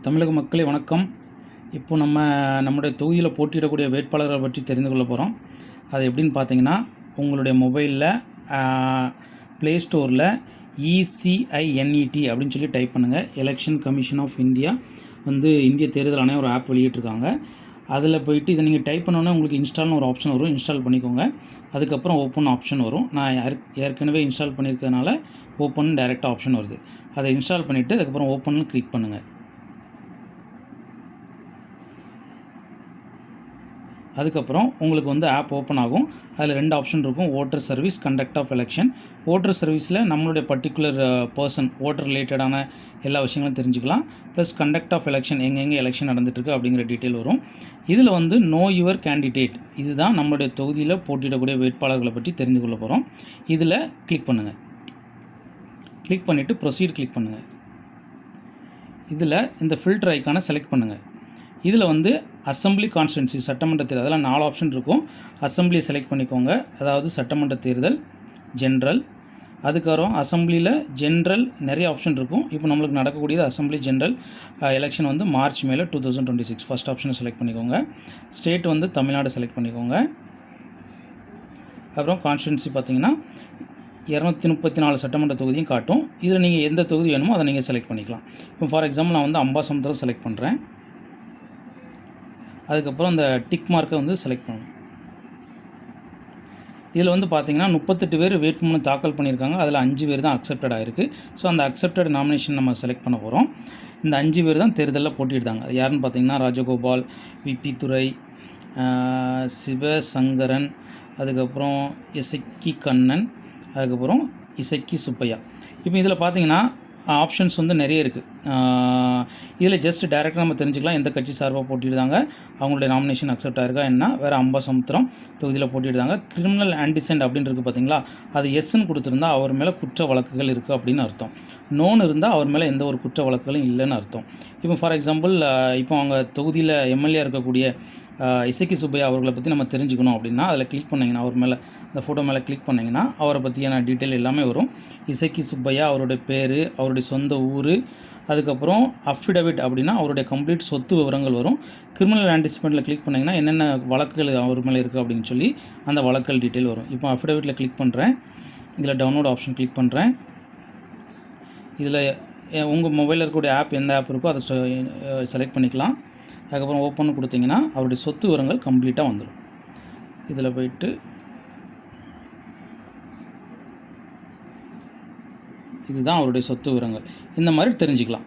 தமிழக மக்களே வணக்கம். இப்போ நம்முடைய தொகுதியில் போட்டியிடக்கூடிய வேட்பாளர்களை பற்றி தெரிந்து கொள்ள போகிறோம். அது எப்படின்னு பார்த்தீங்கன்னா, உங்களுடைய மொபைலில் ப்ளே ஸ்டோரில் ECINET அப்படின்னு சொல்லி டைப் பண்ணுங்கள். எலெக்ஷன் கமிஷன் ஆஃப் இந்தியா இந்திய தேர்தல் ஆணையம் ஒரு ஆப் வெளியிட்டிருக்காங்க. அதில் போய்ட்டு இதை நீங்கள் டைப் பண்ணோன்னே உங்களுக்கு இன்ஸ்டால்னு ஒரு ஆப்ஷன் வரும். இன்ஸ்டால் பண்ணிக்கோங்க. அதுக்கப்புறம் ஓப்பன் ஆப்ஷன் வரும். நான் ஏற்கனவே இன்ஸ்டால் பண்ணியிருக்கிறதுனால ஓப்பன் டைரெக்டாக ஆப்ஷன் வருது. அதை இன்ஸ்டால் பண்ணிவிட்டு அதுக்கப்புறம் ஓப்பன் கிளிக் பண்ணுங்கள். அதுக்கப்புறம் உங்களுக்கு ஆப் ஓப்பன் ஆகும். அதில் 2 ஆப்ஷன் இருக்கும். Voter service, conduct of election. Voter சர்வீஸில் நம்மளுடைய பர்டிகுலர் பர்சன் ஓட்டர் ரிலேட்டடான எல்லா விஷயங்களும் தெரிஞ்சுக்கலாம். ப்ளஸ் கண்டக்ட் ஆஃப் எலெக்ஷன், எங்கெங்கே எலெக்ஷன் நடந்துட்டுருக்கு அப்படிங்கிற டீட்டெயில் வரும். இதில் நோ யுவர் கேண்டிடேட், இதுதான் நம்மளுடைய தொகுதியில் போட்டியிடக்கூடிய வேட்பாளர்களை பற்றி தெரிந்து கொள்ள போகிறோம். இதில் கிளிக் பண்ணுங்கள். கிளிக் பண்ணிவிட்டு ப்ரொசீட் கிளிக் பண்ணுங்கள். இதில் இந்த ஃபில்டர் ஐக்கானை செலக்ட் பண்ணுங்கள். இதில் அசம்பிளி கான்ஸ்டிட்யூன்சி, சட்டமன்ற தேர்தல், அதெல்லாம் 4 ஆப்ஷன் இருக்கும். அசம்பிளியை செலக்ட் பண்ணிக்கோங்க. அதாவது சட்டமன்ற தேர்தல், ஜென்ரல். அதுக்கப்புறம் அசம்பிளியில் ஜென்ரல் நிறைய ஆப்ஷன் இருக்கும். இப்போ நம்மளுக்கு நடக்கக்கூடியது அசம்பிளி ஜென்ரல் எலெக்ஷன் மார்ச் மேலே 2026. ஃபஸ்ட் ஆப்ஷனை செலக்ட் பண்ணிக்கோங்க. ஸ்டேட் தமிழ்நாடு செலக்ட் பண்ணிக்கோங்க. அப்புறம் கான்ஸ்டிட்யூன்சி பார்த்தீங்கன்னா 234 சட்டமன்ற தொகுதியும் காட்டும். இதில் நீங்கள் எந்த தொகுதி வேணுமோ அதை நீங்கள் செலக்ட் பண்ணிக்கலாம். இப்போ ஃபார் எக்ஸாம்பிள் நான் அம்பாசமுத்திரம் செலக்ட் பண்ணுறேன். அதுக்கப்புறம் அந்த டிக் மார்க்கை செலக்ட் பண்ணணும். இதில் பார்த்தீங்கன்னா 38 பேர் வேட்புமனு தாக்கல் பண்ணியிருக்காங்க. அதில் 5 பேர் தான் அக்செப்டட் ஆகிருக்கு. ஸோ அந்த அக்செப்டட் நாமினேஷன் நம்ம செலக்ட் பண்ண போகிறோம். இந்த 5 பேர் தான் தேர்தலில் போட்டியிட்டாங்க. அது யாருன்னு பார்த்தீங்கன்னா ராஜகோபால், விபி துரை, சிவசங்கரன், அதுக்கப்புறம் இசக்கி கண்ணன், அதுக்கப்புறம் இசக்கி சுப்பையா. இப்போ இதில் பார்த்தீங்கன்னா ஆப்ஷன்ஸ் நிறைய இருக்குது. இதில் ஜஸ்ட் டைரெக்டாக நம்ம தெரிஞ்சுக்கலாம் எந்த கட்சி சார்பாக போட்டிடுதாங்க, அவங்களுடைய நாமினேஷன் அக்செப்ட் ஆயிருக்கா என்ன. வேறு அம்பாசமுத்திரம் தொகுதியில் போட்டிடுதாங்க. கிரிமினல் ஆன்டிசென்ட் அப்படின்னு இருக்குது பார்த்தீங்களா, அது எஸ்ன்னு கொடுத்துருந்தா அவர் மேலே குற்ற வழக்குகள் இருக்குது அப்படின்னு அர்த்தம். நோன்னு இருந்தால் அவர் மேலே எந்த ஒரு குற்ற வழக்குகளும் இல்லைன்னு அர்த்தம். இப்போ ஃபார் எக்ஸாம்பிள் இப்போ அவங்க தொகுதியில் எம்எல்ஏ இருக்கக்கூடிய இசக்கி சுப்பையா அவர்களை பற்றி நம்ம தெரிஞ்சுக்கணும் அப்படின்னா அதில் கிளிக் பண்ணிங்கன்னா, அவர் மேலே இந்த ஃபோட்டோ மேலே கிளிக் பண்ணிங்கன்னா அவரை பற்றியான டீட்டெயில் எல்லாமே வரும். இசக்கி சுப்பையா, அவருடைய பேர், அவருடைய சொந்த ஊர், அதுக்கப்புறம் அஃபிடவிட் அப்படின்னா அவருடைய கம்ப்ளீட் சொத்து விவரங்கள் வரும். கிரிமினல் ஆன்டிசிபெண்ட்டில் கிளிக் பண்ணிங்கன்னா என்னென்ன வழக்குகள் அவர் மேலே இருக்குது அப்படின்னு சொல்லி அந்த வழக்குகள் டீட்டெயில் வரும். இப்போ அஃபிடவிட்டில் கிளிக் பண்ணுறேன். இதில் டவுன்லோட் ஆப்ஷன் கிளிக் பண்ணுறேன். இதில் உங்கள் மொபைலில் இருக்கக்கூடிய ஆப் எந்த ஆப் இருக்கோ அதை செலக்ட் பண்ணிக்கலாம். அதுக்கப்புறம் ஓப்பன் கொடுத்தீங்கன்னா அவருடைய சொத்து விவரங்கள் கம்ப்ளீட்டாக வந்துடும். இதில் போயிட்டு இதுதான் அவருடைய சொத்து விவரங்கள். இந்த மாதிரி தெரிஞ்சுக்கலாம்.